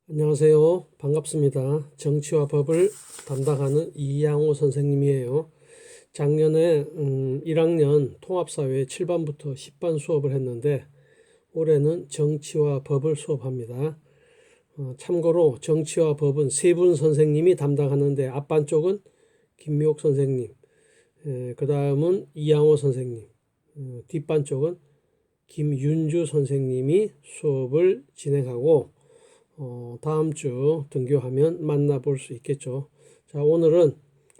안녕하세요. 반갑습니다. 정치와 법을 담당하는 이양호 선생님이에요. 작년에 1학년 통합사회 7반부터 10반 수업을 했는데 올해는 정치와 법을 수업합니다. 참고로 정치와 법은 세 분 선생님이 담당하는데 앞반 쪽은 김미옥 선생님, 그 다음은 이양호 선생님, 뒷반 쪽은 김윤주 선생님이 수업을 진행하고 다음 주 등교하면 만나볼 수 있겠죠. 자, 오늘은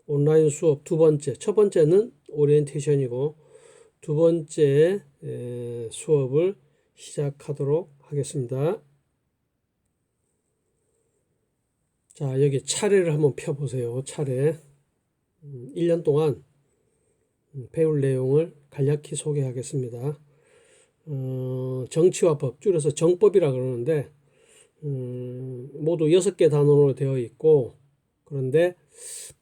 온라인 수업 두 번째, 첫 번째는 오리엔테이션이고 두 번째 수업을 시작하도록 하겠습니다. 자, 여기 차례를 한번 펴보세요. 차례. 1년 동안 배울 내용을 간략히 소개하겠습니다. 정치와 법, 줄여서 정법이라 그러는데 모두 6개 단원으로 되어 있고 그런데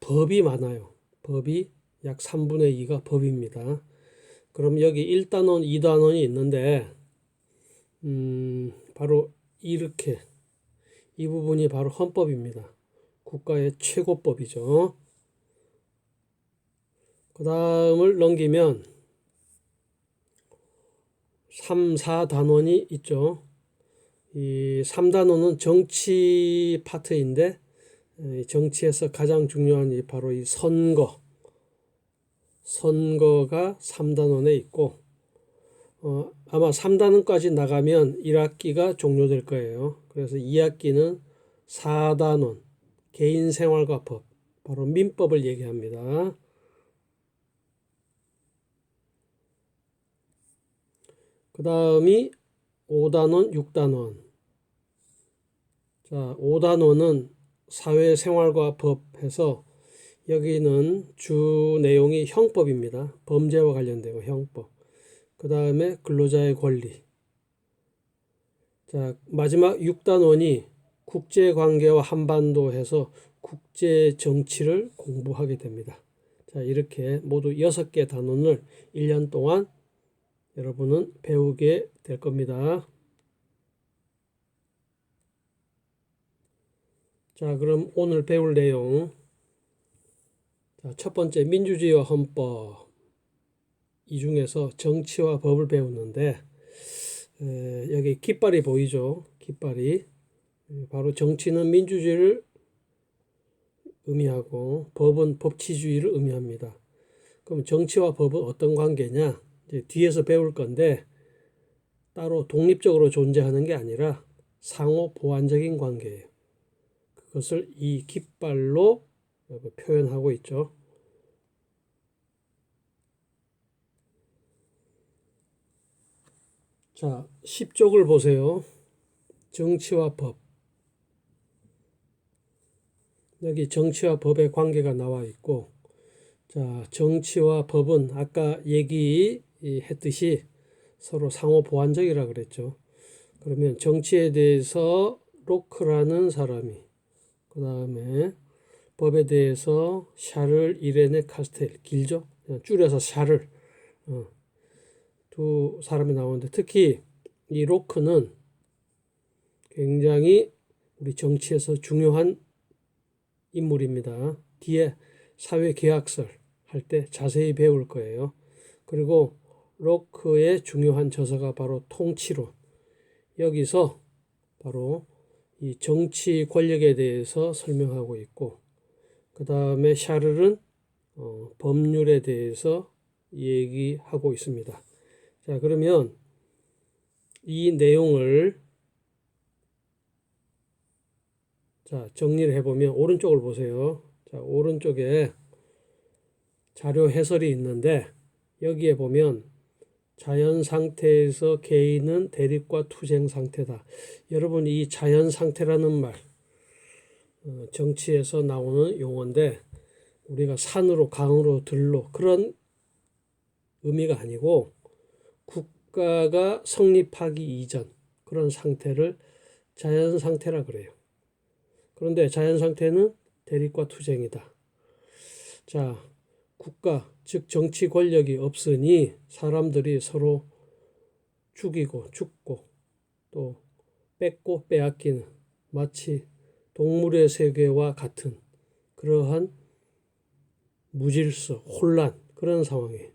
법이 많아요. 법이 약 3분의 2가 법입니다. 그럼 여기 1단원, 2단원이 있는데 바로 이렇게 이 부분이 바로 헌법입니다. 국가의 최고법이죠. 그 다음을 넘기면 3, 4단원이 있죠. 이 3단원은 정치 파트인데 정치에서 가장 중요한 이 바로 이 선거가 3단원에 있고 아마 3단원까지 나가면 1학기가 종료될 거예요. 그래서 2학기는 4단원 개인생활과 법, 바로 민법을 얘기합니다. 그 다음이 5단원, 6단원. 자, 5단원은 사회생활과 법 해서 여기는 주 내용이 형법입니다. 범죄와 관련되고 형법. 그 다음에 근로자의 권리. 자, 마지막 6단원이 국제관계와 한반도 해서 국제 정치를 공부하게 됩니다. 자, 이렇게 모두 6개 단원을 1년 동안 여러분은 배우게 될 겁니다. 자, 그럼 오늘 배울 내용. 자, 첫 번째 민주주의와 헌법. 이 중에서 정치와 법을 배우는데 여기 깃발이 보이죠? 깃발이. 바로 정치는 민주주의를 의미하고 법은 법치주의를 의미합니다. 그럼 정치와 법은 어떤 관계냐? 이제 뒤에서 배울 건데 따로 독립적으로 존재하는 게 아니라 상호 보완적인 관계예요. 그것을 이 깃발로 표현하고 있죠. 자, 10쪽을 보세요. 정치와 법. 여기 정치와 법의 관계가 나와 있고, 자, 정치와 법은 아까 얘기했듯이 서로 상호 보완적이라 그랬죠. 그러면 정치에 대해서 로크라는 사람이, 그 다음에 법에 대해서 샤를 이레네 카스텔, 길죠? 줄여서 샤를 두 사람이 나오는데 특히 이 로크는 굉장히 우리 정치에서 중요한 인물입니다. 뒤에 사회계약설 할 때 자세히 배울 거예요. 그리고 로크의 중요한 저서가 바로 통치론. 여기서 바로 이 정치 권력에 대해서 설명하고 있고 그 다음에 샤를은 법률에 대해서 얘기하고 있습니다. 자, 그러면 이 내용을 자, 정리를 해보면 오른쪽을 보세요. 자, 오른쪽에 자료 해설이 있는데 여기에 보면 자연 상태에서 개인은 대립과 투쟁 상태다. 여러분 이 자연 상태라는 말 정치에서 나오는 용어인데 우리가 산으로 강으로 들로 그런 의미가 아니고 국가가 성립하기 이전 그런 상태를 자연 상태라 그래요. 그런데 자연 상태는 대립과 투쟁이다. 자, 국가 즉 정치 권력이 없으니 사람들이 서로 죽이고 죽고 또 뺏고 빼앗기는 마치 동물의 세계와 같은 그러한 무질서, 혼란 그런 상황이에요.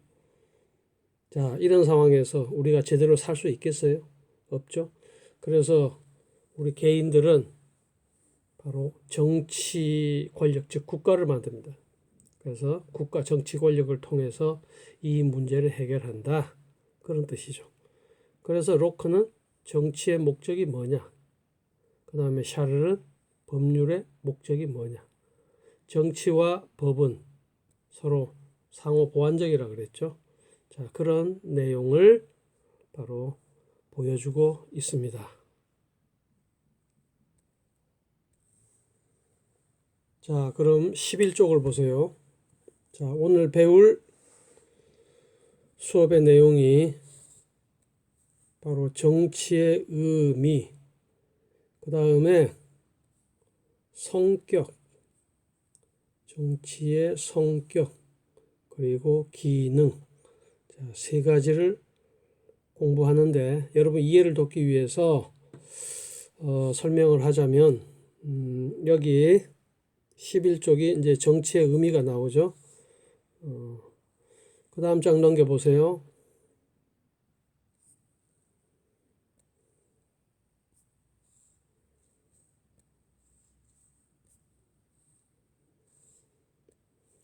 자, 이런 상황에서 우리가 제대로 살 수 있겠어요? 없죠. 그래서 우리 개인들은 바로 정치 권력, 즉 국가를 만듭니다. 그래서 국가 정치 권력을 통해서 이 문제를 해결한다. 그런 뜻이죠. 그래서 로크는 정치의 목적이 뭐냐? 그 다음에 샤를은 법률의 목적이 뭐냐? 정치와 법은 서로 상호 보완적이라 그랬죠. 자, 그런 내용을 바로 보여주고 있습니다. 자, 그럼 11쪽을 보세요. 자, 오늘 배울 수업의 내용이 바로 정치의 의미, 그 다음에 성격, 정치의 성격, 그리고 기능, 자, 세 가지를 공부하는데 여러분 이해를 돕기 위해서 설명을 하자면 여기 11쪽이 이제 정치의 의미가 나오죠. 그 다음 장 넘겨보세요.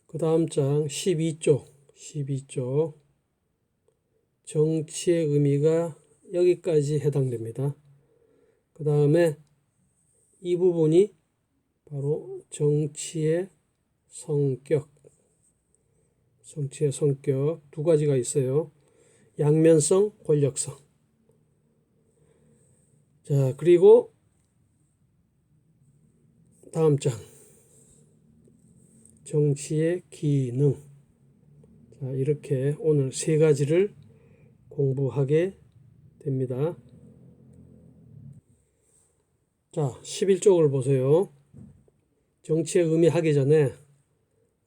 그 다음 장 12쪽 정치의 의미가 여기까지 해당됩니다. 그 다음에 이 부분이 바로 정치의 성격 두 가지가 있어요. 양면성, 권력성. 자, 그리고 다음 장 정치의 기능. 자, 이렇게 오늘 세 가지를 공부하게 됩니다. 자, 11쪽을 보세요. 정치의 의미 하기 전에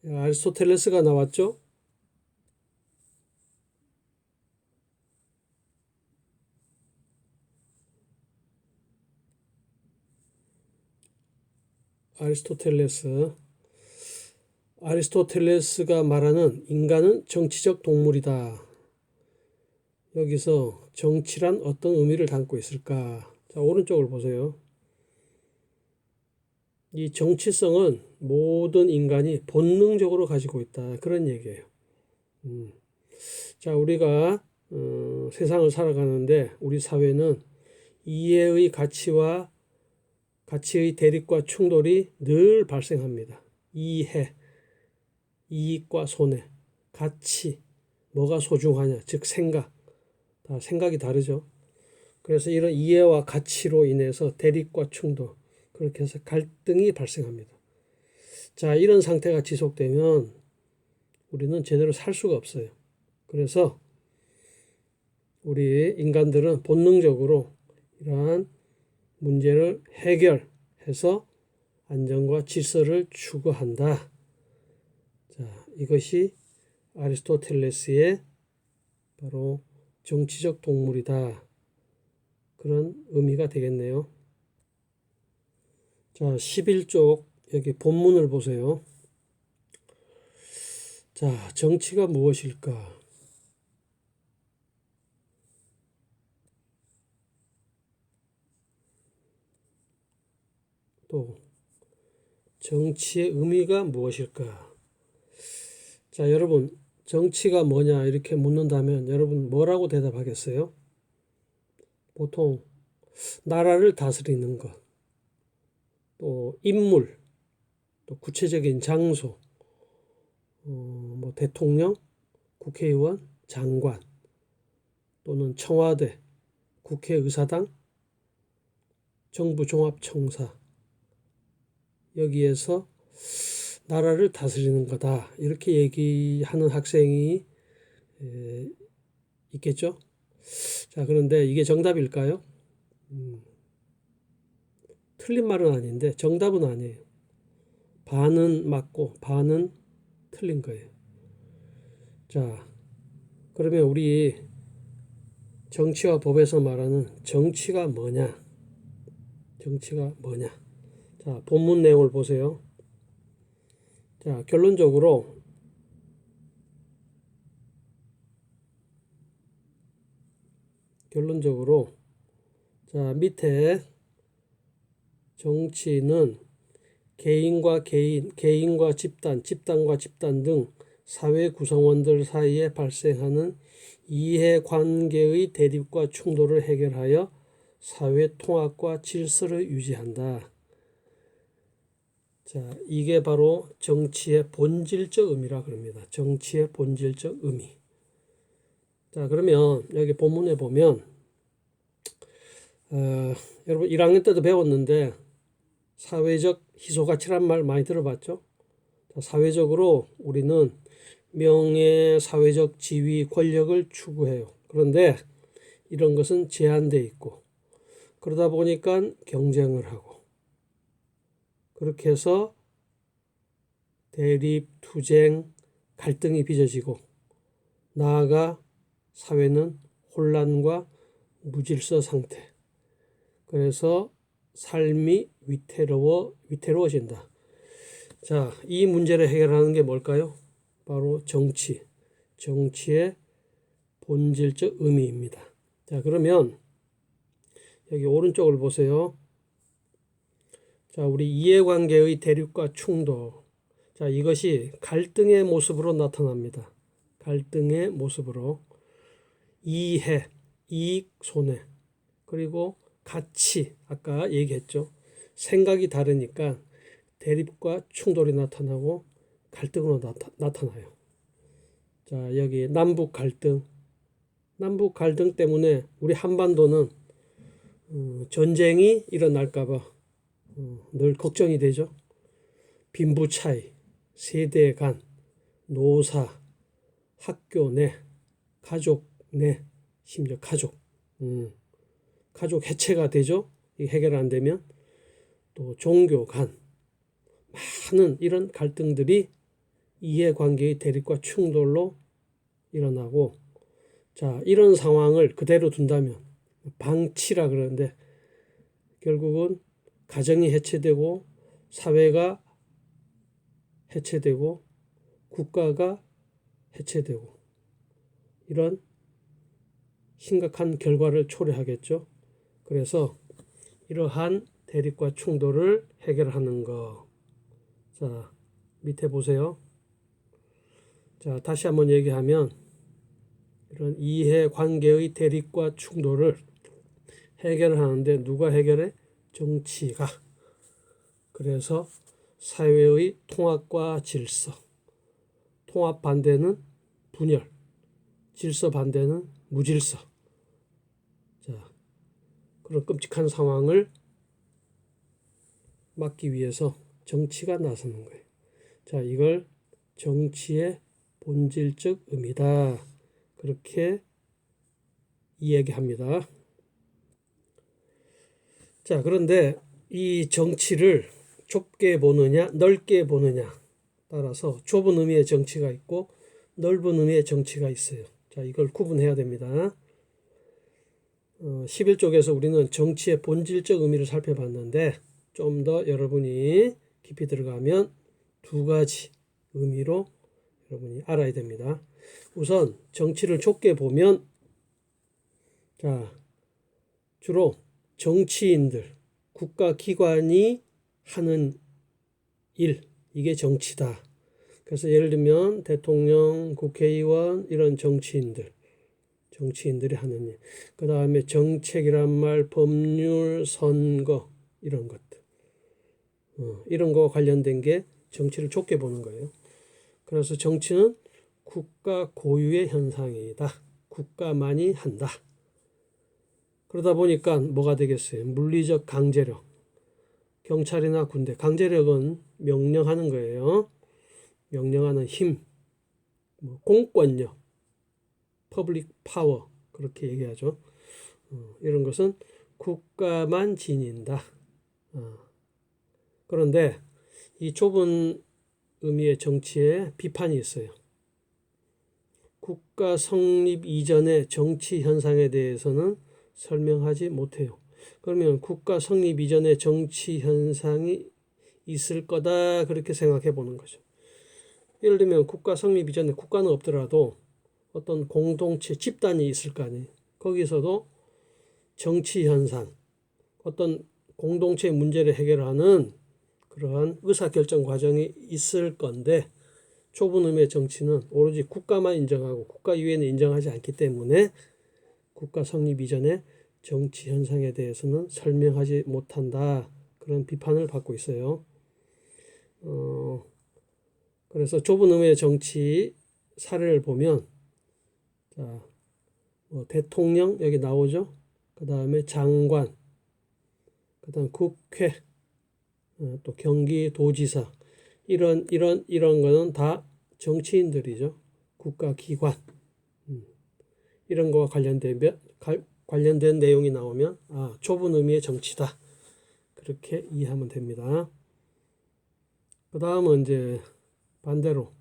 아리스토텔레스가 나왔죠? 아리스토텔레스가 말하는 인간은 정치적 동물이다. 여기서 정치란 어떤 의미를 담고 있을까? 자, 오른쪽을 보세요. 이 정치성은 모든 인간이 본능적으로 가지고 있다. 그런 얘기예요. 자, 우리가 세상을 살아가는데 우리 사회는 이해의 가치와 가치의 대립과 충돌이 늘 발생합니다. 이해, 이익과 손해, 가치, 뭐가 소중하냐, 즉 생각, 다 생각이 다르죠. 그래서 이런 이해와 가치로 인해서 대립과 충돌, 그렇게 해서 갈등이 발생합니다. 자, 이런 상태가 지속되면 우리는 제대로 살 수가 없어요. 그래서 우리 인간들은 본능적으로 이러한 문제를 해결해서 안정과 질서를 추구한다. 자, 이것이 아리스토텔레스의 바로 정치적 동물이다. 그런 의미가 되겠네요. 자, 11쪽 여기 본문을 보세요. 자, 정치가 무엇일까? 또 정치의 의미가 무엇일까? 자, 여러분 정치가 뭐냐 이렇게 묻는다면 여러분 뭐라고 대답하겠어요? 보통 나라를 다스리는 것, 또 인물, 또 구체적인 장소, 뭐 대통령, 국회의원, 장관, 또는 청와대, 국회의사당, 정부종합청사, 여기에서 나라를 다스리는 거다. 이렇게 얘기하는 학생이 있겠죠. 자, 그런데 이게 정답일까요? 틀린 말은 아닌데 정답은 아니에요. 반은 맞고 반은 틀린 거예요. 자, 그러면 우리 정치와 법에서 말하는 정치가 뭐냐? 정치가 뭐냐? 자, 본문 내용을 보세요. 자, 결론적으로 자, 밑에 정치는 개인과 개인, 개인과 집단, 집단과 집단 등 사회 구성원들 사이에 발생하는 이해관계의 대립과 충돌을 해결하여 사회 통합과 질서를 유지한다. 자, 이게 바로 정치의 본질적 의미라 그럽니다. 정치의 본질적 의미. 자, 그러면 여기 본문에 보면 여러분 1학년 때도 배웠는데 사회적 희소가치란 말 많이 들어봤죠? 자, 사회적으로 우리는 명예, 사회적 지위, 권력을 추구해요. 그런데 이런 것은 제한되어 있고 그러다 보니까 경쟁을 하고 그렇게 해서 대립, 투쟁, 갈등이 빚어지고 나아가 사회는 혼란과 무질서 상태. 그래서 삶이 위태로워진다. 자, 이 문제를 해결하는 게 뭘까요? 바로 정치의 본질적 의미입니다. 자, 그러면 여기 오른쪽을 보세요. 자, 우리 이해관계의 대립과 충돌. 자, 이것이 갈등의 모습으로 나타납니다. 갈등의 모습으로 이해, 이익, 손해, 그리고 가치, 아까 얘기했죠. 생각이 다르니까 대립과 충돌이 나타나고 갈등으로 나타나요. 자, 여기 남북 갈등 때문에 우리 한반도는 전쟁이 일어날까봐 늘 걱정이 되죠. 빈부 차이, 세대 간, 노사, 학교 내, 가족 내, 심지어 가족 해체가 되죠. 이 해결 안 되면 또 종교 간 많은 이런 갈등들이 이해관계의 대립과 충돌로 일어나고 자, 이런 상황을 그대로 둔다면 방치라 그러는데 결국은 가정이 해체되고 사회가 해체되고 국가가 해체되고 이런 심각한 결과를 초래하겠죠. 그래서 이러한 대립과 충돌을 해결하는 것. 자, 밑에 보세요. 자, 다시 한번 얘기하면 이런 이해관계의 대립과 충돌을 해결하는데 누가 해결해? 정치가. 그래서 사회의 통합과 질서. 통합 반대는 분열. 질서 반대는 무질서. 자, 그런 끔찍한 상황을 막기 위해서 정치가 나서는 거예요. 자, 이걸 정치의 본질적 의미다. 그렇게 이야기합니다. 자, 그런데 이 정치를 좁게 보느냐, 넓게 보느냐 따라서 좁은 의미의 정치가 있고 넓은 의미의 정치가 있어요. 자, 이걸 구분해야 됩니다. 11쪽에서 우리는 정치의 본질적 의미를 살펴봤는데 좀 더 여러분이 깊이 들어가면 두 가지 의미로 여러분이 알아야 됩니다. 우선 정치를 좁게 보면 자, 주로 정치인들, 국가기관이 하는 일, 이게 정치다. 그래서 예를 들면 대통령, 국회의원 이런 정치인들이 하는 일. 그 다음에 정책이란 말, 법률, 선거 이런 것들. 이런 거 관련된 게 정치를 좁게 보는 거예요. 그래서 정치는 국가 고유의 현상이다. 국가만이 한다. 그러다 보니까 뭐가 되겠어요? 물리적 강제력. 경찰이나 군대. 강제력은 명령하는 거예요. 명령하는 힘. 공권력. 퍼블릭 파워. 그렇게 얘기하죠. 이런 것은 국가만 지닌다. 그런데 이 좁은 의미의 정치에 비판이 있어요. 국가 성립 이전의 정치 현상에 대해서는 설명하지 못해요. 그러면 국가 성립 이전에 정치 현상이 있을 거다 그렇게 생각해 보는 거죠. 예를 들면 국가 성립 이전에 국가는 없더라도 어떤 공동체 집단이 있을 거 아니에요. 거기서도 정치 현상, 어떤 공동체 문제를 해결하는 그러한 의사결정 과정이 있을 건데, 좁은 의미의 정치는 오로지 국가만 인정하고 국가 이외에는 인정하지 않기 때문에 국가 성립 이전에 정치 현상에 대해서는 설명하지 못한다, 그런 비판을 받고 있어요. 그래서 좁은 의미의 정치 사례를 보면, 자, 대통령 여기 나오죠. 그 다음에 장관, 그 다음 국회, 또 경기도지사, 이런 거는 다 정치인들이죠. 국가기관, 이런 거와 관련된 내용이 나오면 좁은 의미의 정치다, 그렇게 이해하면 됩니다. 그 다음은 이제 반대로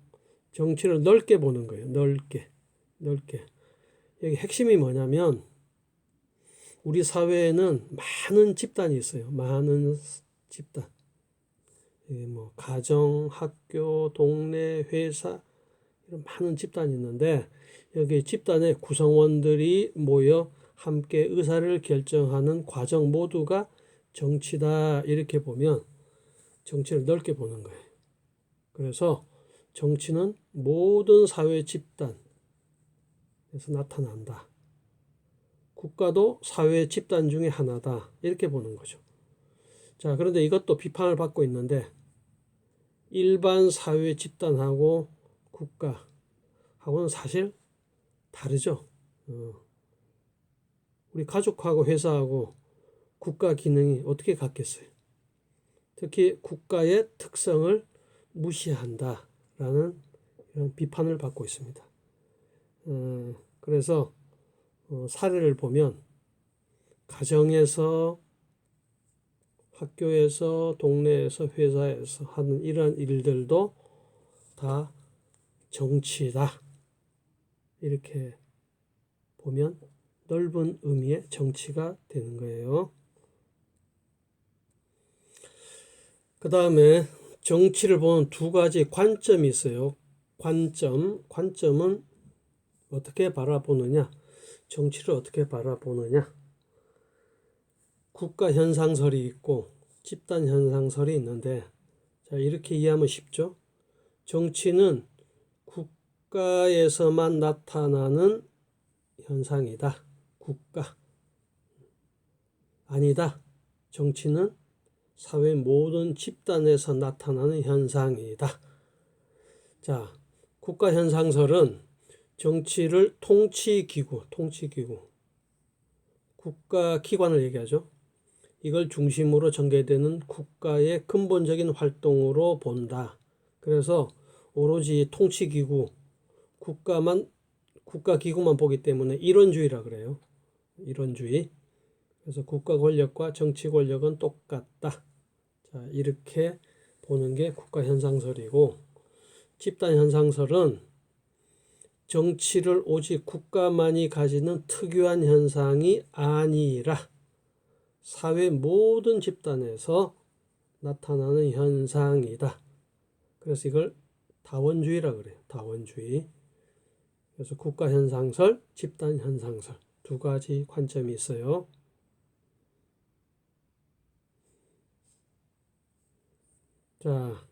정치를 넓게 보는 거예요. 넓게. 여기 핵심이 뭐냐면, 우리 사회에는 많은 집단이 있어요. 많은 집단. 뭐 가정, 학교, 동네, 회사, 이런 많은 집단이 있는데, 여기 집단의 구성원들이 모여 함께 의사를 결정하는 과정 모두가 정치다, 이렇게 보면 정치를 넓게 보는 거예요. 그래서 정치는 모든 사회 집단에서 나타난다. 국가도 사회 집단 중에 하나다, 이렇게 보는 거죠. 자, 그런데 이것도 비판을 받고 있는데, 일반 사회 집단하고 국가하고는 사실 다르죠. 우리 가족하고 회사하고 국가 기능이 어떻게 같겠어요? 특히 국가의 특성을 무시한다라는 이런 비판을 받고 있습니다. 그래서 사례를 보면, 가정에서, 학교에서, 동네에서, 회사에서 하는 이러한 일들도 다 정치다, 이렇게 보면 넓은 의미의 정치가 되는 거예요. 그 다음에 정치를 보는 두 가지 관점이 있어요. 관점은 어떻게 바라보느냐, 정치를 어떻게 바라보느냐. 국가 현상설이 있고 집단 현상설이 있는데, 자, 이렇게 이해하면 쉽죠. 정치는 국가에서만 나타나는 현상이다. 국가 아니다. 정치는 사회 모든 집단에서 나타나는 현상이다. 자, 국가 현상설은 정치를 통치기구, 국가 기관을 얘기하죠. 이걸 중심으로 전개되는 국가의 근본적인 활동으로 본다. 그래서 오로지 통치기구, 국가기구만 보기 때문에 이론주의라 그래요. 이론주의. 그래서 국가 권력과 정치 권력은 똑같다. 자, 이렇게 보는 게 국가 현상설이고, 집단 현상설은 정치를 오직 국가만이 가지는 특유한 현상이 아니라 사회 모든 집단에서 나타나는 현상이다. 그래서 이걸 다원주의라 그래요. 다원주의. 그래서 국가 현상설, 집단 현상설, 두 가지 관점이 있어요. 자,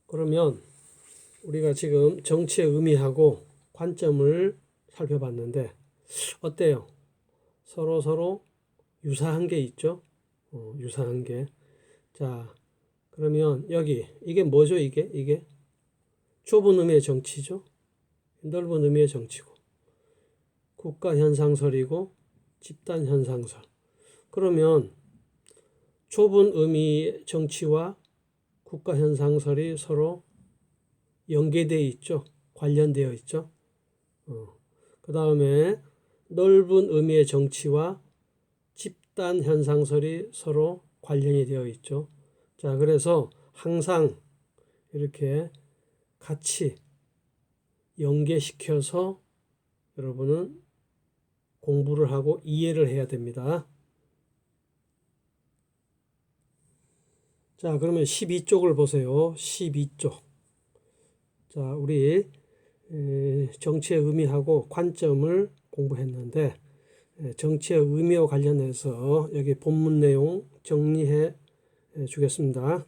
그러면 우리가 지금 정치의 의미하고 관점을 살펴봤는데 어때요? 서로 유사한 게 있죠? 유사한 게. 자, 그러면 여기 이게 뭐죠? 이게 좁은 의미의 정치죠? 넓은 의미의 정치고, 국가 현상설이고 집단 현상설. 그러면 좁은 의미의 정치와 국가 현상설이 서로 연계되어 있죠. 관련되어 있죠. 그 다음에 넓은 의미의 정치와 집단 현상설이 서로 관련이 되어 있죠. 자, 그래서 항상 이렇게 같이 연계시켜서 여러분은 공부를 하고 이해를 해야 됩니다. 자, 그러면 12쪽을 보세요. 12쪽. 자, 우리 정치의 의미하고 관점을 공부했는데 정치의 의미와 관련해서 여기 본문 내용 정리해 주겠습니다.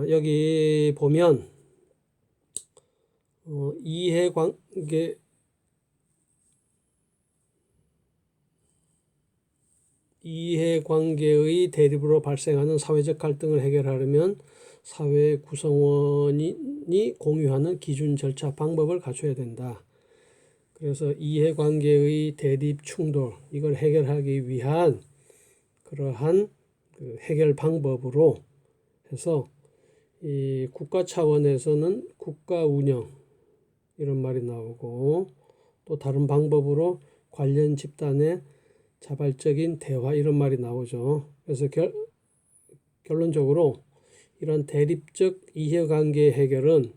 여기 보면 이해관계의 대립으로 발생하는 사회적 갈등을 해결하려면 사회 구성원이 공유하는 기준, 절차, 방법을 갖춰야 된다. 그래서 이해관계의 대립, 충돌 이걸 해결하기 위한 그러한 그 해결 방법으로 해서 이 국가 차원에서는 국가 운영 이런 말이 나오고 또 다른 방법으로 관련 집단의 자발적인 대화 이런 말이 나오죠. 그래서 결론적으로 이런 대립적 이해관계 해결은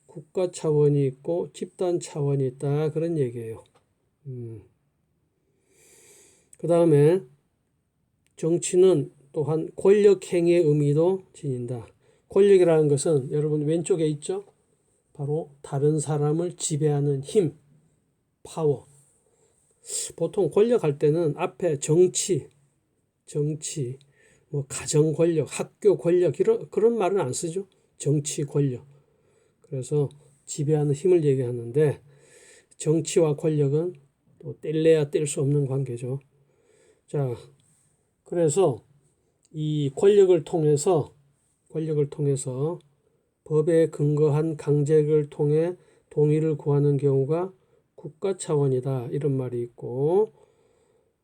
국가 차원이 있고 집단 차원이 있다 그런 얘기예요. 그 다음에 정치는 또한 권력행위의 의미도 지닌다. 권력이라는 것은 여러분 왼쪽에 있죠? 바로 다른 사람을 지배하는 힘, 파워. 보통 권력할 때는 앞에 정치, 뭐 가정 권력, 학교 권력 그런 말은 안 쓰죠. 정치 권력. 그래서 지배하는 힘을 얘기하는데 정치와 권력은 또 뗄래야 뗄 수 없는 관계죠. 자, 그래서 이 권력을 통해서 법에 근거한 강제를 통해 동의를 구하는 경우가 국가 차원이다 이런 말이 있고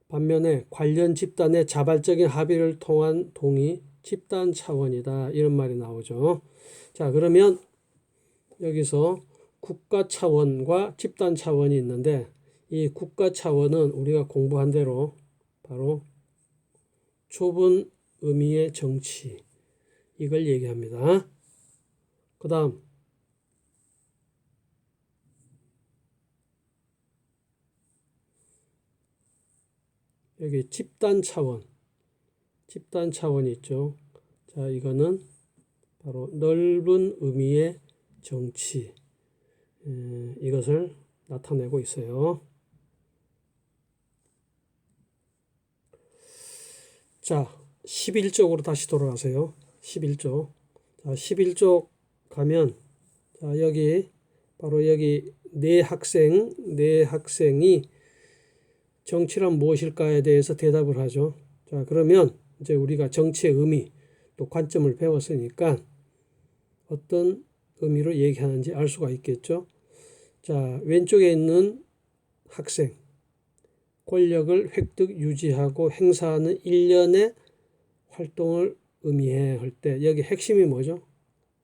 반면에 관련 집단의 자발적인 합의를 통한 동의 집단 차원이다 이런 말이 나오죠. 자, 그러면 여기서 국가 차원과 집단 차원이 있는데 이 국가 차원은 우리가 공부한 대로 바로 좁은 의미의 정치 이걸 얘기합니다. 그 다음 여기 집단 차원이 있죠. 자, 이거는 바로 넓은 의미의 정치 이것을 나타내고 있어요. 자, 11쪽으로 다시 돌아가세요. 11쪽. 자, 11쪽 가면 자, 여기 바로 여기 네 학생이 정치란 무엇일까에 대해서 대답을 하죠. 자, 그러면 이제 우리가 정치의 의미 또 관점을 배웠으니까 어떤 의미로 얘기하는지 알 수가 있겠죠. 자, 왼쪽에 있는 학생 권력을 획득, 유지하고 행사하는 일련의 활동을 의미해 할 때 여기 핵심이 뭐죠?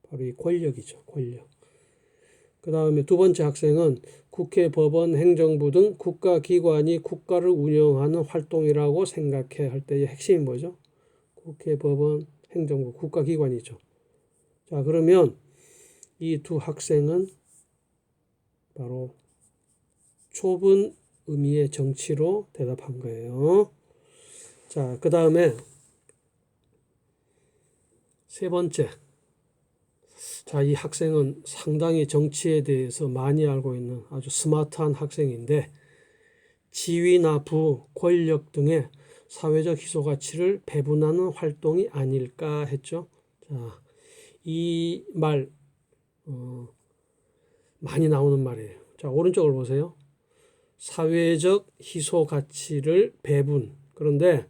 바로 이 권력이죠. 권력. 그 다음에 두 번째 학생은 국회, 법원, 행정부 등 국가기관이 국가를 운영하는 활동이라고 생각해 할 때의 핵심이 뭐죠? 국회, 법원, 행정부, 국가기관이죠. 자, 그러면 이 두 학생은 바로 좁은 의미의 정치로 대답한 거예요. 자, 그 다음에 세 번째. 자, 이 학생은 상당히 정치에 대해서 많이 알고 있는 아주 스마트한 학생인데 지위나 부, 권력 등의 사회적 희소 가치를 배분하는 활동이 아닐까 했죠. 자, 이 말 많이 나오는 말이에요. 자, 오른쪽을 보세요. 사회적 희소 가치를 배분. 그런데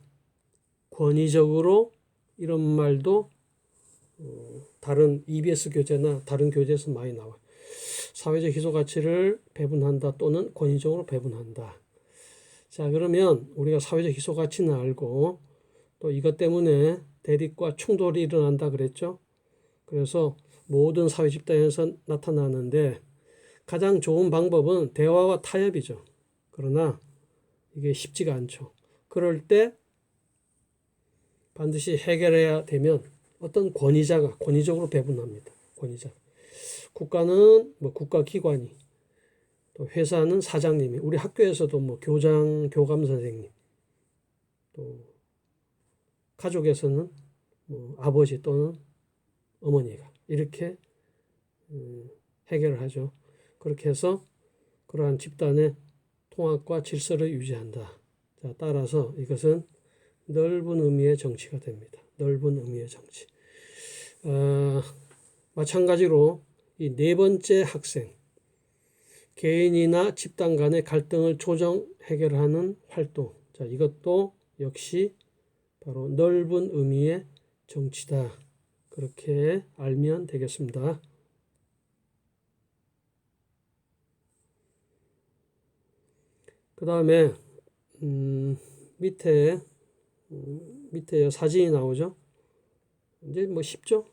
권위적으로 이런 말도 다른 EBS 교재나 다른 교재에서 많이 나와요. 사회적 희소 가치를 배분한다 또는 권위적으로 배분한다. 자, 그러면 우리가 사회적 희소 가치는 알고 또 이것 때문에 대립과 충돌이 일어난다 그랬죠. 그래서 모든 사회 집단에서 나타나는데 가장 좋은 방법은 대화와 타협이죠. 그러나 이게 쉽지가 않죠. 그럴 때 반드시 해결해야 되면 어떤 권위자가 권위적으로 배분합니다. 권위자. 국가는 뭐 국가기관이 또 회사는 사장님이 우리 학교에서도 뭐 교장, 교감 선생님 또 가족에서는 아버지 또는 어머니가 이렇게 해결을 하죠. 그렇게 해서 그러한 집단의 통합과 질서를 유지한다. 자, 따라서 이것은 넓은 의미의 정치가 됩니다. 넓은 의미의 정치. 마찬가지로 이 네 번째 학생, 개인이나 집단 간의 갈등을 조정 해결하는 활동. 자, 이것도 역시 바로 넓은 의미의 정치다. 그렇게 알면 되겠습니다. 그 다음에 밑에 사진이 나오죠. 이제 뭐 쉽죠.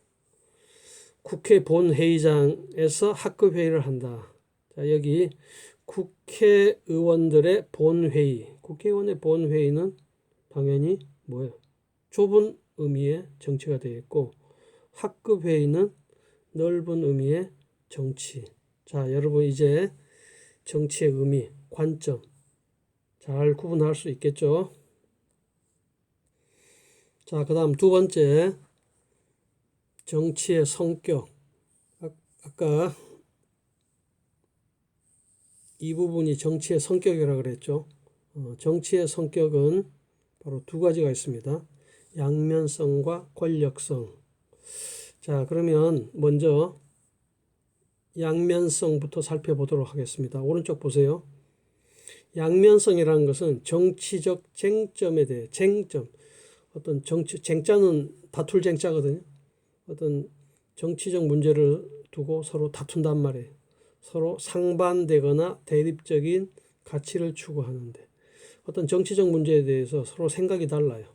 국회 본회의장에서 학급 회의를 한다. 자, 여기 국회의원들의 본회의. 국회의원의 본회의는 당연히 뭐예요? 좁은 의미의 정치가 되겠고, 학급 회의는 넓은 의미의 정치. 자, 여러분 이제 정치의 의미, 관점 잘 구분할 수 있겠죠? 자, 그 다음 두 번째, 정치의 성격. 아까 이 부분이 정치의 성격이라고 그랬죠. 정치의 성격은 바로 두 가지가 있습니다. 양면성과 권력성. 자, 그러면 먼저 양면성부터 살펴보도록 하겠습니다. 오른쪽 보세요. 양면성이라는 것은 정치적 쟁점에 대해 어떤 쟁자는 다툴 쟁자거든요. 어떤 정치적 문제를 두고 서로 다툰단 말이에요. 서로 상반되거나 대립적인 가치를 추구하는데 어떤 정치적 문제에 대해서 서로 생각이 달라요.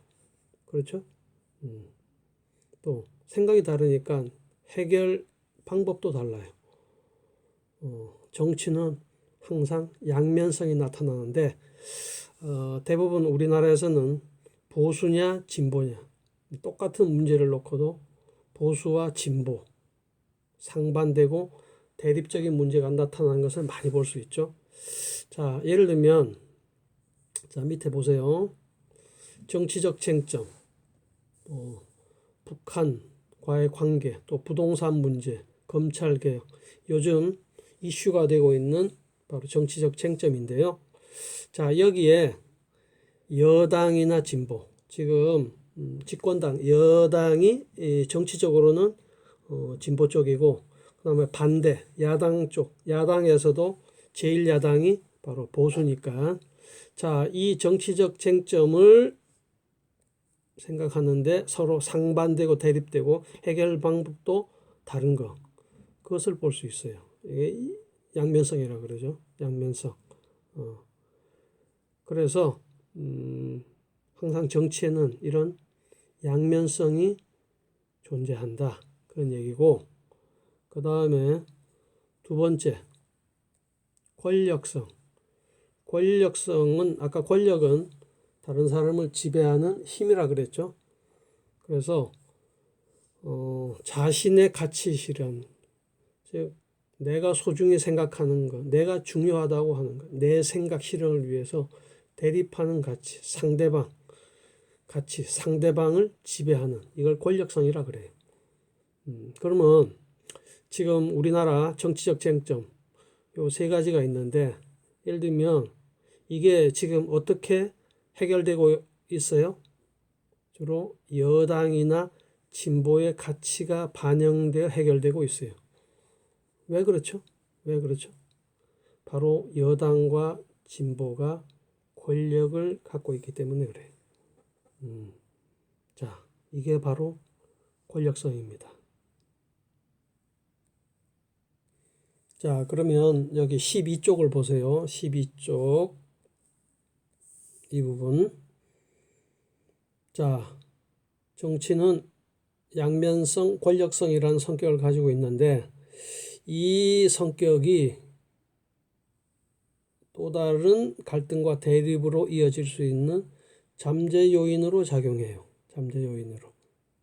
그렇죠? 또 생각이 다르니까 해결 방법도 달라요. 정치는 항상 양면성이 나타나는데 대부분 우리나라에서는 보수냐 진보냐 똑같은 문제를 놓고도 보수와 진보 상반되고 대립적인 문제가 나타나는 것을 많이 볼 수 있죠. 자, 예를 들면 자, 밑에 보세요. 정치적 쟁점, 북한과의 관계, 또 부동산 문제, 검찰 개혁, 요즘 이슈가 되고 있는 바로 정치적 쟁점인데요. 자, 여기에 여당이나 진보, 지금 집권당, 여당이 정치적으로는 진보 쪽이고, 그 다음에 반대, 야당 쪽, 야당에서도 제1야당이 바로 보수니까, 자, 이 정치적 쟁점을 생각하는데 서로 상반되고 대립되고 해결 방법도 다른 거, 그것을 볼 수 있어요. 이게 양면성이라고 그러죠. 양면성. 그래서 항상 정치에는 이런 양면성이 존재한다. 그런 얘기고, 그 다음에 두 번째, 권력성. 권력성은 아까 권력은 다른 사람을 지배하는 힘이라 그랬죠. 그래서 자신의 가치 실현, 즉 내가 소중히 생각하는 것, 내가 중요하다고 하는 것, 내 생각 실현을 위해서 대립하는 가치, 상대방을 지배하는 이걸 권력성이라 그래요. 그러면 지금 우리나라 정치적 쟁점 요 세 가지가 있는데 예를 들면 이게 지금 어떻게 해결되고 있어요? 주로 여당이나 진보의 가치가 반영되어 해결되고 있어요. 왜 그렇죠? 왜 그렇죠? 바로 여당과 진보가 권력을 갖고 있기 때문에 그래요. 자, 이게 바로 권력성입니다. 자, 그러면 여기 12쪽을 보세요. 12쪽 이 부분. 자, 정치는 양면성, 권력성이라는 성격을 가지고 있는데 이 성격이 또 다른 갈등과 대립으로 이어질 수 있는 잠재 요인으로 작용해요. 잠재 요인으로.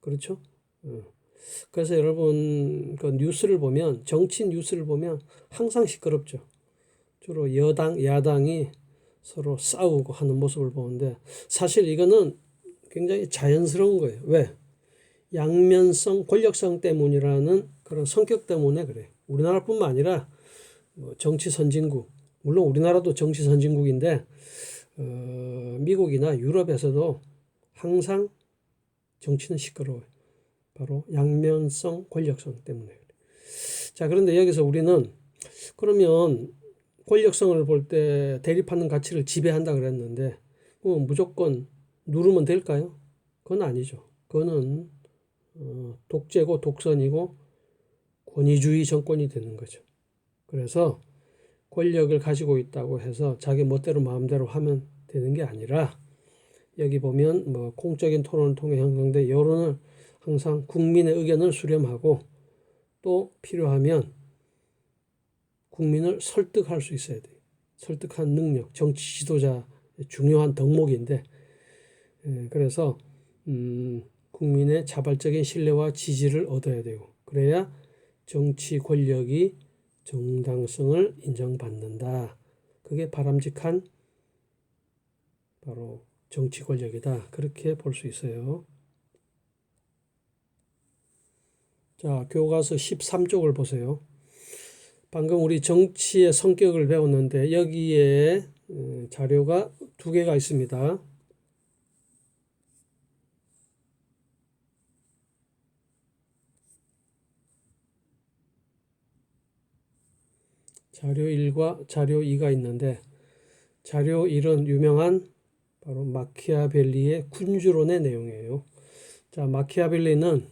그렇죠? 그래서 여러분 그 뉴스를 보면 정치 뉴스를 보면 항상 시끄럽죠. 주로 여당, 야당이 서로 싸우고 하는 모습을 보는데 사실 이거는 굉장히 자연스러운 거예요. 왜? 양면성, 권력성 때문이라는 그런 성격 때문에 그래. 우리나라뿐만 아니라 정치 선진국, 물론 우리나라도 정치 선진국인데 미국이나 유럽에서도 항상 정치는 시끄러워요. 바로 양면성, 권력성 때문에 그래. 자, 그런데 여기서 우리는 그러면 권력성을 볼 때 대립하는 가치를 지배한다 그랬는데 무조건 누르면 될까요? 그건 아니죠. 그거는 독재고 독선이고 권위주의 정권이 되는 거죠. 그래서 권력을 가지고 있다고 해서 자기 멋대로 마음대로 하면 되는 게 아니라 여기 보면 공적인 토론을 통해 형성된 여론을 항상 국민의 의견을 수렴하고 또 필요하면 국민을 설득할 수 있어야 돼요. 설득한 능력, 정치 지도자의 중요한 덕목인데 그래서 국민의 자발적인 신뢰와 지지를 얻어야 되고 그래야 정치 권력이 정당성을 인정받는다. 그게 바람직한 바로 정치 권력이다. 그렇게 볼 수 있어요. 자, 교과서 13쪽을 보세요. 방금 우리 정치의 성격을 배웠는데 여기에 자료가 두 개가 있습니다. 자료 1과 자료 2가 있는데 자료 1은 유명한 바로 마키아벨리의 군주론의 내용이에요. 자, 마키아벨리는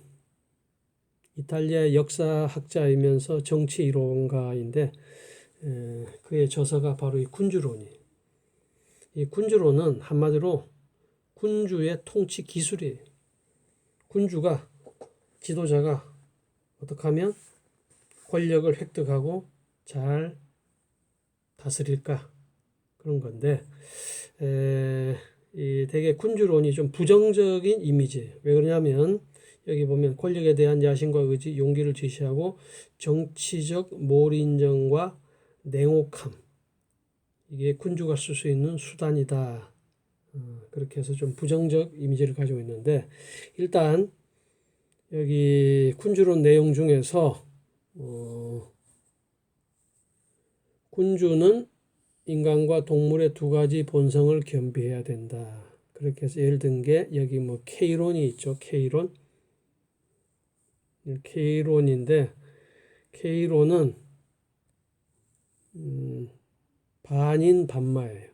이탈리아 역사학자이면서 정치 이론가인데 그의 저서가 바로 이 군주론이에요. 이 군주론은 한마디로 군주의 통치 기술이에요. 군주가 지도자가 어떻게 하면 권력을 획득하고 잘 다스릴까 그런 건데 이 되게 군주론이 좀 부정적인 이미지예요. 왜 그러냐면 여기 보면 권력에 대한 야심과 의지, 용기를 지시하고 정치적 몰인정과 냉혹함 이게 군주가 쓸 수 있는 수단이다. 그렇게 해서 좀 부정적 이미지를 가지고 있는데 일단 여기 군주론 내용 중에서 군주는 인간과 동물의 두 가지 본성을 겸비해야 된다. 그렇게 해서 예를 든 게 여기 K론이 있죠. K론. K론인데 K론은 반인 반마예요.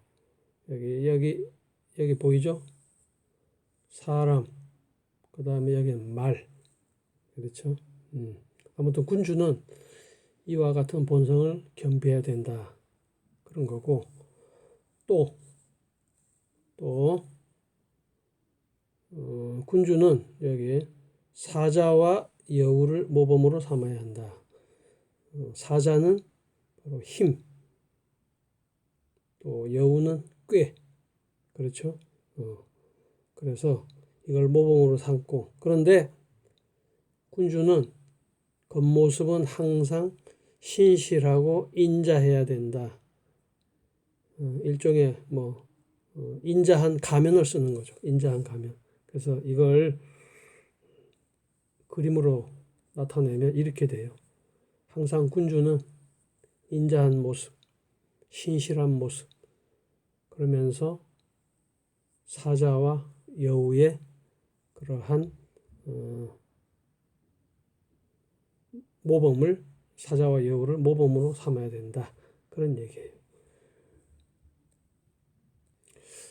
여기 보이죠? 사람. 그 다음에 여기는 말. 그렇죠? 아무튼 군주는 이와 같은 본성을 겸비해야 된다. 그런 거고 또 군주는 여기 사자와 여우를 모범으로 삼아야 한다. 사자는 바로 힘, 또 여우는 꾀, 그렇죠? 그래서 이걸 모범으로 삼고 그런데 군주는 겉모습은 항상 신실하고 인자해야 된다. 일종의 인자한 가면을 쓰는 거죠. 인자한 가면. 그래서 이걸 그림으로 나타내면 이렇게 돼요. 항상 군주는 인자한 모습, 신실한 모습, 그러면서 사자와 여우의 그러한 모범을 사자와 여우를 모범으로 삼아야 된다. 그런 얘기예요.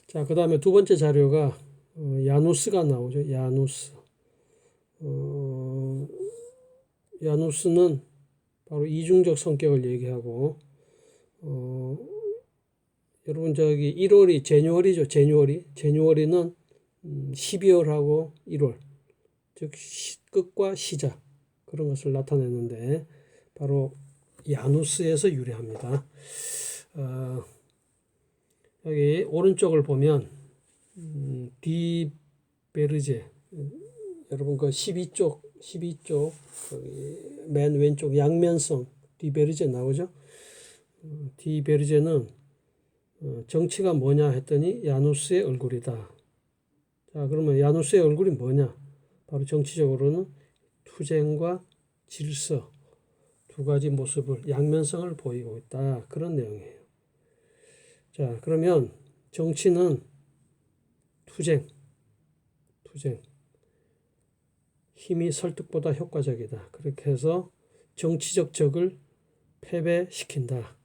자, 그 다음에 두 번째 자료가 야누스가 나오죠. 야누스. 야누스는 바로 이중적 성격을 얘기하고 여러분 저기 1월이 제뉴얼이죠. 제뉴얼이는 12월하고 1월 즉 끝과 시작 그런 것을 나타내는데 바로 야누스에서 유래합니다. 여기 오른쪽을 보면 디베르제 여러분 그 12쪽 맨 왼쪽 양면성 디베르제 나오죠. 디베르제는 정치가 뭐냐 했더니 야누스의 얼굴이다. 자, 그러면 야누스의 얼굴이 뭐냐? 바로 정치적으로는 투쟁과 질서 두 가지 모습을 양면성을 보이고 있다. 그런 내용이에요. 자, 그러면 정치는 투쟁, 힘이 설득보다 효과적이다. 그렇게 해서 정치적 적을 패배시킨다.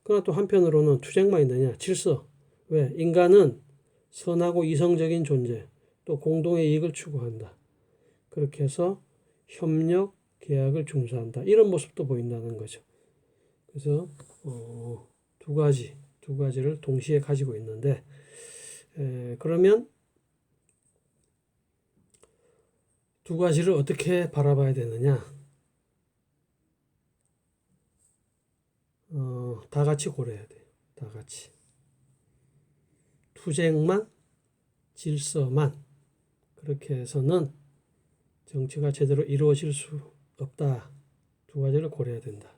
그러나 또 한편으로는 투쟁만 있느냐? 질서. 왜? 인간은 선하고 이성적인 존재, 또 공동의 이익을 추구한다. 그렇게 해서 협력, 계약을 중시한다. 이런 모습도 보인다는 거죠. 그래서 두 가지를 동시에 가지고 있는데, 그러면 두 가지를 어떻게 바라봐야 되느냐? 다 같이 고려해야 돼요. 다 같이. 투쟁만, 질서만 그렇게 해서는 정치가 제대로 이루어질 수 없다. 두 가지를 고려해야 된다.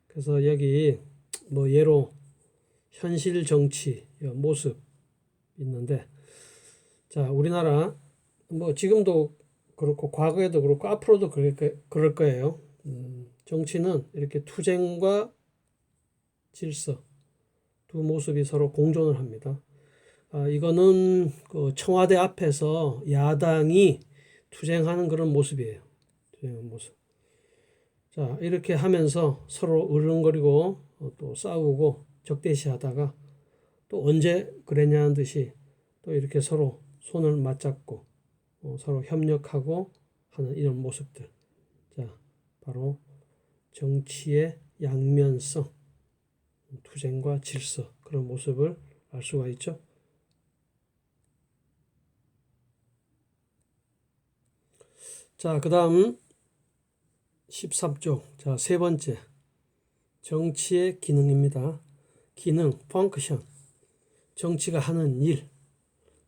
그래서 여기 뭐 예로 현실 정치 모습 있는데, 자, 우리나라 뭐 지금도 그렇고 과거에도 그렇고 앞으로도 그럴 거예요. 정치는 이렇게 투쟁과 질서 두 모습이 서로 공존을 합니다. 이거는 그 청와대 앞에서 야당이 투쟁하는 그런 모습이에요. 투쟁하는 모습. 자, 이렇게 하면서 서로 으르렁거리고 또 싸우고 적대시하다가 또 언제 그랬냐는 듯이 또 이렇게 서로 손을 맞잡고 서로 협력하고 하는 이런 모습들. 자, 바로 정치의 양면성, 투쟁과 질서 그런 모습을 알 수가 있죠. 자, 그 다음 13쪽. 자, 세 번째. 정치의 기능입니다. 기능, 펑크션. 정치가 하는 일.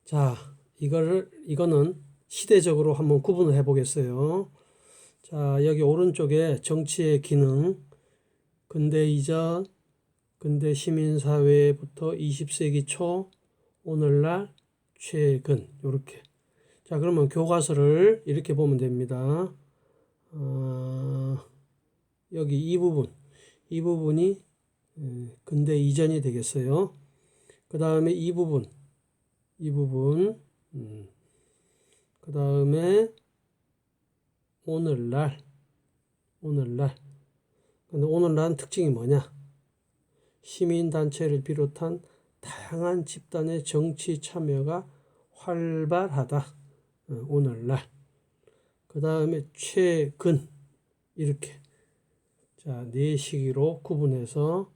자, 이거는 시대적으로 한번 구분을 해 보겠어요. 자, 여기 오른쪽에 정치의 기능. 근대 이전, 근대 시민사회부터 20세기 초, 오늘날, 최근. 요렇게. 자, 그러면 교과서를 이렇게 보면 됩니다. 여기 이 부분이 근대 이전이 되겠어요. 그 다음에 이 부분, 그 다음에 오늘날. 근데 오늘날은 특징이 뭐냐? 시민단체를 비롯한 다양한 집단의 정치 참여가 활발하다. 오늘날. 그 다음에 최근. 이렇게. 자, 네 시기로 구분해서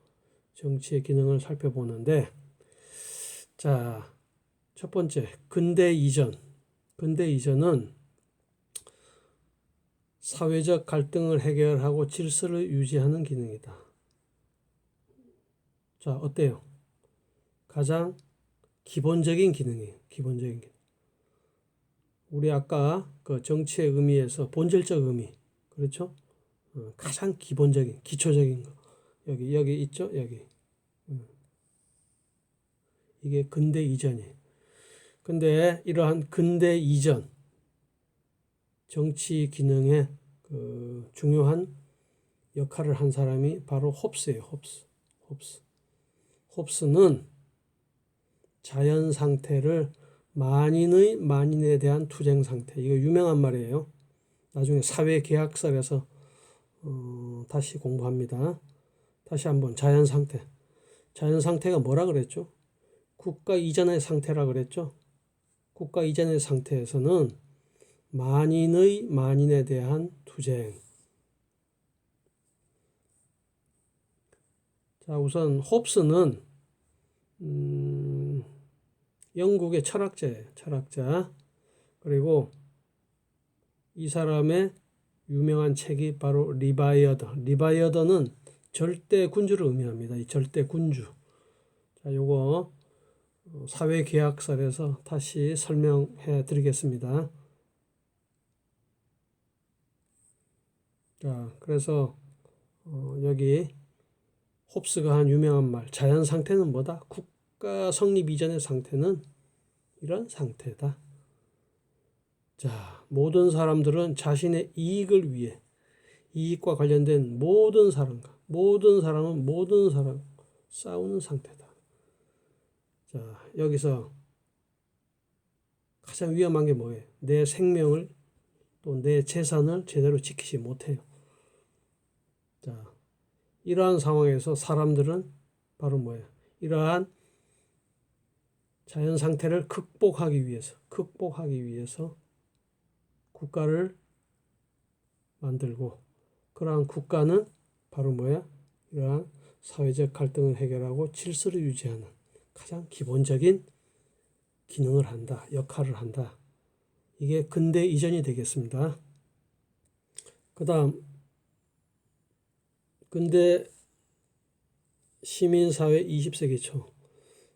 정치의 기능을 살펴보는데, 자, 첫 번째, 근대 이전. 근대 이전은 사회적 갈등을 해결하고 질서를 유지하는 기능이다. 자, 어때요? 가장 기본적인 기능이에요. 기본적인 기능. 우리 아까 그 정치의 의미에서 본질적 의미, 그렇죠? 가장 기본적인, 기초적인 거. 여기 있죠? 여기. 이게 근대 이전이에요. 근데 이러한 근대 이전 정치 기능에 그 중요한 역할을 한 사람이 바로 홉스예요. 홉스는 자연 상태를 만인에 대한 투쟁 상태. 이거 유명한 말이에요. 나중에 사회계약설에서 다시 공부합니다. 다시 한번 자연 상태. 자연 상태가 뭐라 그랬죠? 국가 이전의 상태라 그랬죠? 국가 이전의 상태에서는 만인에 대한 투쟁. 자, 우선 홉스는 영국의 철학자예요. 철학자. 그리고 이 사람의 유명한 책이 바로 리바이어더. 리바이어더는 절대 군주를 의미합니다. 이 절대 군주. 자, 요거 사회계약설에서 다시 설명해 드리겠습니다. 자, 그래서 여기 홉스가 한 유명한 말, 자연 상태는 뭐다? 국가 성립 이전의 상태는 이런 상태다. 자, 모든 사람들은 자신의 이익을 위해 이익과 관련된 모든 사람과 모든 사람은 모든 사람 싸우는 상태다. 자, 여기서 가장 위험한 게 뭐예요? 내 생명을 또 내 재산을 제대로 지키지 못해요. 자, 이러한 상황에서 사람들은 바로 뭐예요? 이러한 자연 상태를 극복하기 위해서 국가를 만들고, 그러한 국가는 바로 뭐야? 이러한 사회적 갈등을 해결하고 질서를 유지하는 가장 기본적인 기능을 한다, 역할을 한다. 이게 근대 이전이 되겠습니다. 그 다음 근대 시민사회 20세기 초.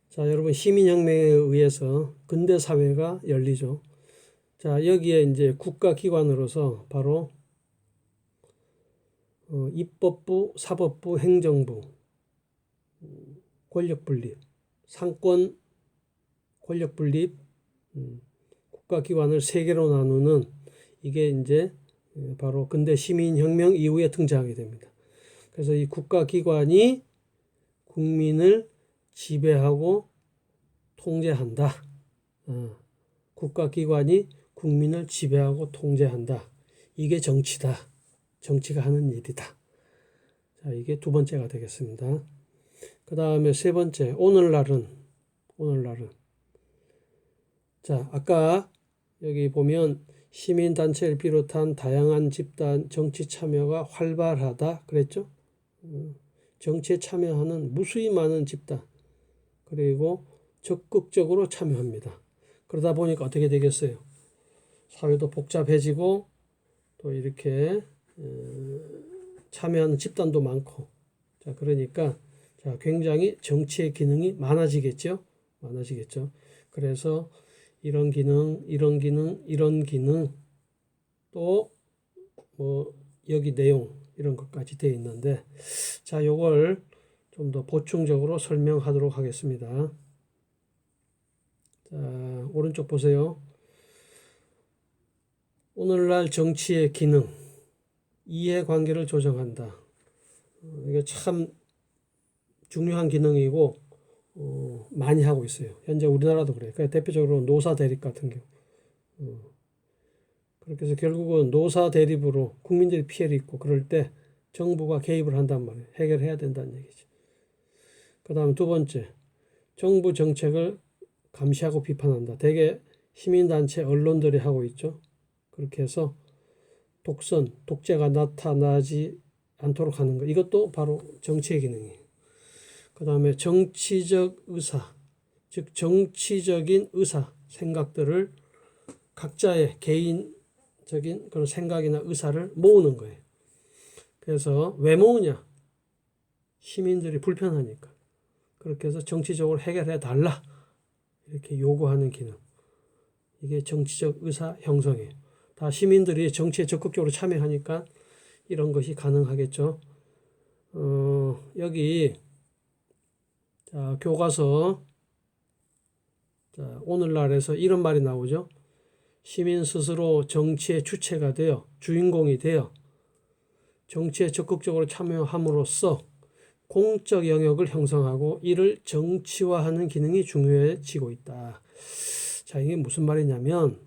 자, 여러분, 시민혁명에 의해서 근대 사회가 열리죠. 자, 여기에 이제 국가기관으로서 바로 입법부, 사법부, 행정부, 권력분립, 상권 권력분립, 국가기관을 세 개로 나누는 이게 이제 바로 근대 시민혁명 이후에 등장하게 됩니다. 그래서 이 국가기관이 국민을 지배하고 통제한다. 국가기관이 국민을 지배하고 통제한다. 이게 정치다. 정치가 하는 일이다. 자, 이게 두 번째가 되겠습니다. 그 다음에 세 번째, 오늘날은. 자, 아까 여기 보면 시민단체를 비롯한 다양한 집단 정치 참여가 활발하다 그랬죠? 정치에 참여하는 무수히 많은 집단, 그리고 적극적으로 참여합니다. 그러다 보니까 어떻게 되겠어요? 사회도 복잡해지고 또 이렇게 참여하는 집단도 많고, 자, 그러니까 자, 굉장히 정치의 기능이 많아지겠죠. 그래서 이런 기능, 또 뭐 여기 내용 이런 것까지 되어 있는데, 자, 요걸 좀 더 보충적으로 설명하도록 하겠습니다. 자, 오른쪽 보세요. 오늘날 정치의 기능, 이해관계를 조정한다. 이게 참 중요한 기능이고 많이 하고 있어요. 현재 우리나라도 그래요. 그러니까 대표적으로 노사 대립 같은 경우. 그렇게 해서 결국은 노사 대립으로 국민들이 피해를 입고 그럴 때 정부가 개입을 한단 말이에요. 해결해야 된다는 얘기죠. 그 다음 두 번째, 정부 정책을 감시하고 비판한다. 대개 시민단체, 언론들이 하고 있죠. 그렇게 해서 독재가 나타나지 않도록 하는 것. 이것도 바로 정치의 기능이에요. 그 다음에 정치적 의사, 즉 정치적인 의사, 생각들을 각자의 개인적인 그런 생각이나 의사를 모으는 거예요. 그래서 왜 모으냐? 시민들이 불편하니까. 그렇게 해서 정치적으로 해결해 달라. 이렇게 요구하는 기능. 이게 정치적 의사 형성이에요. 다 시민들이 정치에 적극적으로 참여하니까 이런 것이 가능하겠죠. 여기 자, 교과서 자, 오늘날에서 이런 말이 나오죠. 시민 스스로 정치의 주체가 되어 주인공이 되어 정치에 적극적으로 참여함으로써 공적 영역을 형성하고 이를 정치화하는 기능이 중요해지고 있다. 자, 이게 무슨 말이냐면,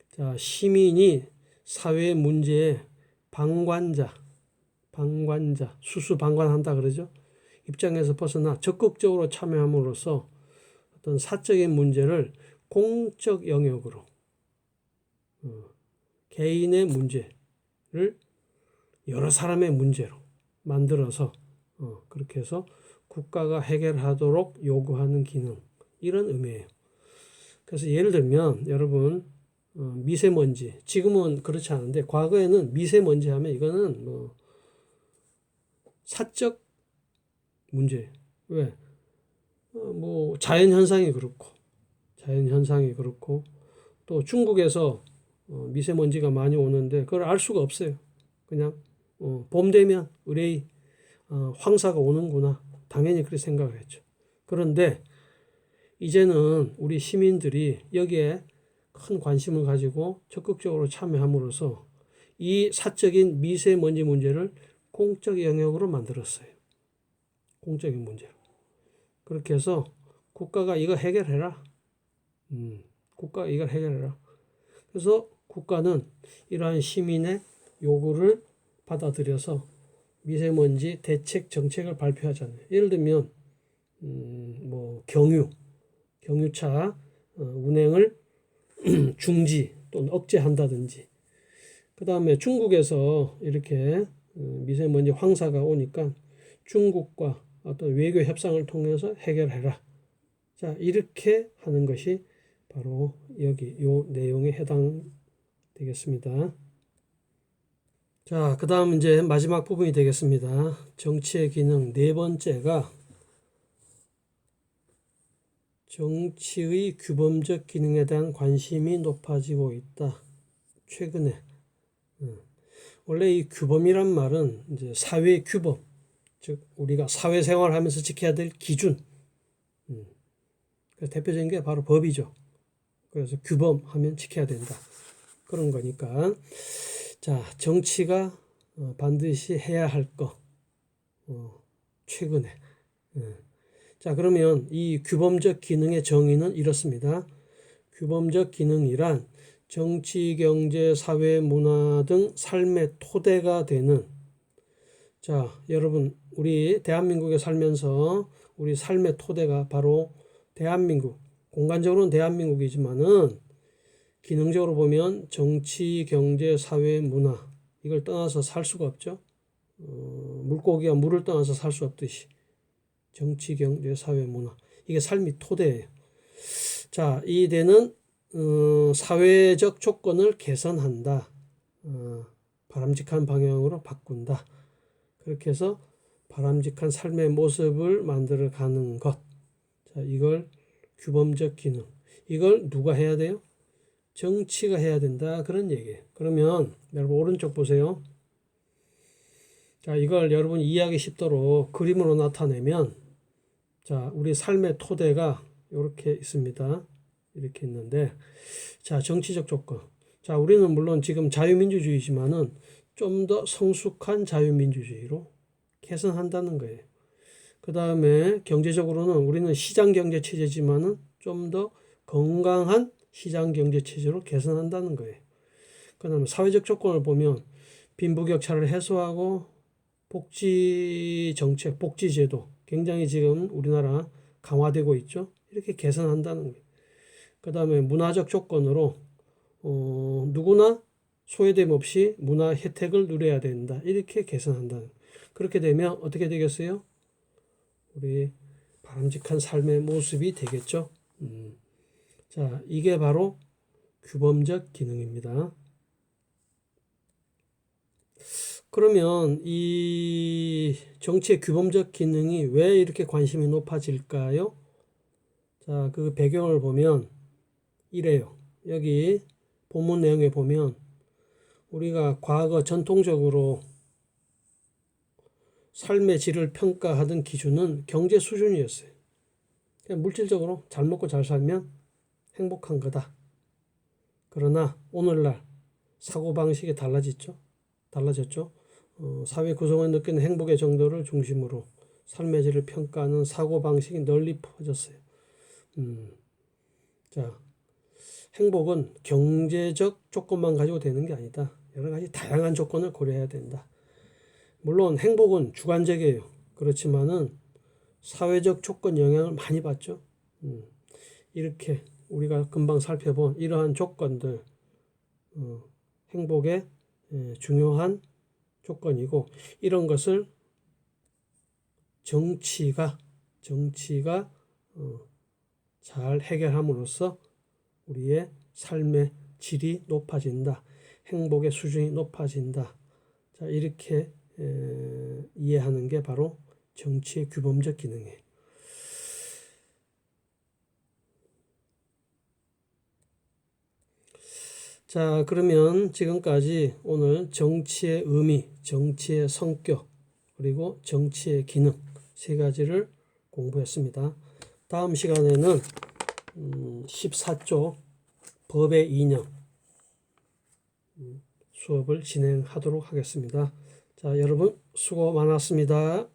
자, 시민이 사회 문제에 방관자, 수수방관한다 그러죠. 입장에서 벗어나 적극적으로 참여함으로써 어떤 사적인 문제를 공적 영역으로, 개인의 문제를 여러 사람의 문제로 만들어서 그렇게 해서 국가가 해결하도록 요구하는 기능, 이런 의미예요. 그래서 예를 들면 여러분 미세먼지, 지금은 그렇지 않은데 과거에는 미세먼지 하면 이거는 뭐 사적 문제. 왜? 뭐 자연현상이 그렇고 또 중국에서 미세먼지가 많이 오는데 그걸 알 수가 없어요. 그냥 봄 되면 의뢰이 황사가 오는구나. 당연히 그렇게 생각을 했죠. 그런데 이제는 우리 시민들이 여기에 큰 관심을 가지고 적극적으로 참여함으로써 이 사적인 미세먼지 문제를 공적 영역으로 만들었어요. 공적인 문제로. 그렇게 해서 국가가 이거 해결해라. 국가가 이걸 해결해라. 그래서 국가는 이러한 시민의 요구를 받아들여서 미세먼지 대책 정책을 발표하잖아요. 예를 들면 뭐 경유차 운행을 중지 또는 억제한다든지, 그 다음에 중국에서 이렇게 미세먼지 황사가 오니까 중국과 어떤 외교 협상을 통해서 해결해라. 자, 이렇게 하는 것이 바로 여기 요 내용에 해당되겠습니다. 자, 그 다음 이제 마지막 부분이 되겠습니다. 정치의 기능 네 번째가 정치의 규범적 기능에 대한 관심이 높아지고 있다. 최근에. 원래 이 규범이란 말은 이제 사회 규범, 즉 우리가 사회생활을 하면서 지켜야 될 기준. 대표적인 게 바로 법이죠. 그래서 규범하면 지켜야 된다. 그런 거니까. 자, 정치가 반드시 해야 할 거. 최근에. 자, 그러면 이 규범적 기능의 정의는 이렇습니다. 규범적 기능이란 정치, 경제, 사회, 문화 등 삶의 토대가 되는, 자, 여러분, 우리 대한민국에 살면서 우리 삶의 토대가 바로 대한민국, 공간적으로는 대한민국이지만은 기능적으로 보면 정치, 경제, 사회, 문화, 이걸 떠나서 살 수가 없죠. 물고기가 물을 떠나서 살 수 없듯이 정치, 경제, 사회, 문화, 이게 삶의 토대예요. 자, 이 데는 사회적 조건을 개선한다. 바람직한 방향으로 바꾼다. 그렇게 해서 바람직한 삶의 모습을 만들어가는 것. 자, 이걸 규범적 기능. 이걸 누가 해야 돼요? 정치가 해야 된다. 그런 얘기예요. 그러면 여러분 오른쪽 보세요. 자, 이걸 여러분 이해하기 쉽도록 그림으로 나타내면, 자, 우리 삶의 토대가 이렇게 있습니다. 이렇게 있는데, 자, 정치적 조건. 자, 우리는 물론 지금 자유민주주의지만은 좀 더 성숙한 자유민주주의로 개선한다는 거예요. 그 다음에 경제적으로는 우리는 시장경제 체제지만은 좀 더 건강한 시장경제 체제로 개선한다는 거예요. 그 다음에 사회적 조건을 보면 빈부격차를 해소하고 복지 정책, 복지제도 굉장히 지금 우리나라 강화되고 있죠. 이렇게 개선한다는 거예요. 그 다음에 문화적 조건으로 누구나 소외됨 없이 문화 혜택을 누려야 된다. 이렇게 개선한다는 거예요. 그렇게 되면 어떻게 되겠어요? 우리 바람직한 삶의 모습이 되겠죠. 자, 이게 바로 규범적 기능입니다. 그러면 이 정치의 규범적 기능이 왜 이렇게 관심이 높아질까요? 자, 그 배경을 보면 이래요. 여기 본문 내용에 보면 우리가 과거 전통적으로 삶의 질을 평가하던 기준은 경제 수준이었어요. 그냥 물질적으로 잘 먹고 잘 살면 행복한 거다. 그러나 오늘날 사고방식이 달라졌죠. 사회 구성원이 느끼는 행복의 정도를 중심으로 삶의 질을 평가하는 사고방식이 널리 퍼졌어요. 자, 행복은 경제적 조건만 가지고 되는 게 아니다. 여러 가지 다양한 조건을 고려해야 된다. 물론 행복은 주관적이에요. 그렇지만은 사회적 조건 영향을 많이 받죠. 이렇게 우리가 금방 살펴본 이러한 조건들, 행복의 중요한 조건이고, 이런 것을 정치가 잘 해결함으로써 우리의 삶의 질이 높아진다. 행복의 수준이 높아진다. 자, 이렇게 이해하는 게 바로 정치의 규범적 기능이에요. 자, 그러면 지금까지 오늘 정치의 의미, 정치의 성격, 그리고 정치의 기능 세 가지를 공부했습니다. 다음 시간에는 14쪽 법의 이념 수업을 진행하도록 하겠습니다. 자, 여러분 수고 많았습니다.